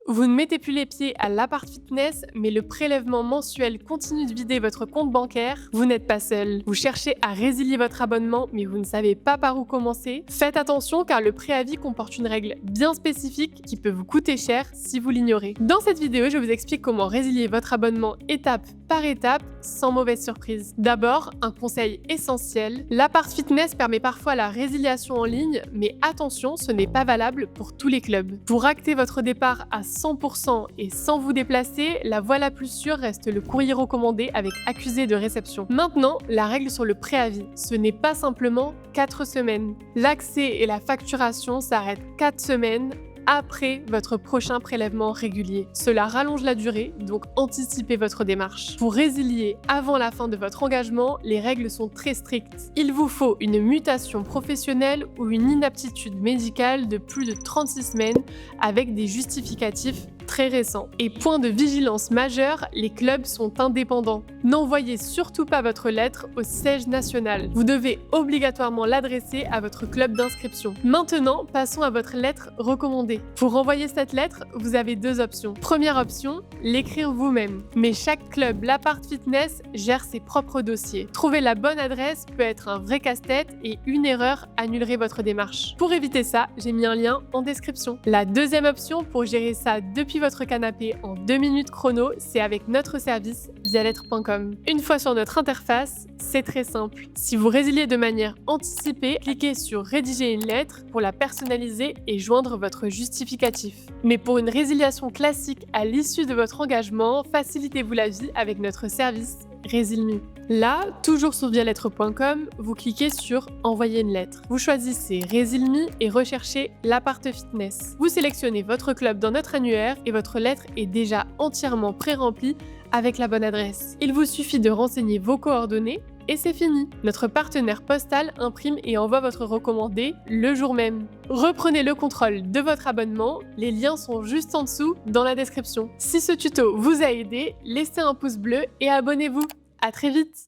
Vous ne mettez plus les pieds à l'appart fitness, mais le prélèvement mensuel continue de vider votre compte bancaire. Vous n'êtes pas seul. Vous cherchez à résilier votre abonnement, mais vous ne savez pas par où commencer. Faites attention car le préavis comporte une règle bien spécifique qui peut vous coûter cher si vous l'ignorez. Dans cette vidéo, je vous explique comment résilier votre abonnement étape par étape sans mauvaise surprise. D'abord, un conseil essentiel. L'appart fitness permet parfois la résiliation en ligne, mais attention, ce n'est pas valable pour tous les clubs. Pour acter votre départ à 100% et sans vous déplacer, la voie la plus sûre reste le courrier recommandé avec accusé de réception. Maintenant, la règle sur le préavis. Ce n'est pas simplement 4 semaines. L'accès et la facturation s'arrêtent 4 semaines après votre prochain prélèvement régulier. Cela rallonge la durée, donc anticipez votre démarche. Pour résilier avant la fin de votre engagement, les règles sont très strictes. Il vous faut une mutation professionnelle ou une inaptitude médicale de plus de 36 semaines avec des justificatifs très récents. Et point de vigilance majeur, les clubs sont indépendants. N'envoyez surtout pas votre lettre au siège national. Vous devez obligatoirement l'adresser à votre club d'inscription. Maintenant, passons à votre lettre recommandée. Pour envoyer cette lettre, vous avez deux options. Première option, l'écrire vous-même. Mais chaque club l'appart fitness gère ses propres dossiers. Trouver la bonne adresse peut être un vrai casse-tête et une erreur annulerait votre démarche. Pour éviter ça, j'ai mis un lien en description. La deuxième option pour gérer ça depuis votre canapé en 2 minutes chrono, c'est avec notre service vialettre.com. Une fois sur notre interface, c'est très simple. Si vous résiliez de manière anticipée, cliquez sur rédiger une lettre pour la personnaliser et joindre votre justificatif. Mais pour une résiliation classique à l'issue de votre engagement, facilitez-vous la vie avec notre service Résil'Mu. Là, toujours sur vialettre.com, vous cliquez sur Envoyer une lettre. Vous choisissez Résil'Mu et recherchez l'appart fitness. Vous sélectionnez votre club dans notre annuaire et votre lettre est déjà entièrement pré-remplie avec la bonne adresse. Il vous suffit de renseigner vos coordonnées et c'est fini. Notre partenaire postal imprime et envoie votre recommandé le jour même. Reprenez le contrôle de votre abonnement, les liens sont juste en dessous dans la description. Si ce tuto vous a aidé, laissez un pouce bleu et abonnez-vous. À très vite!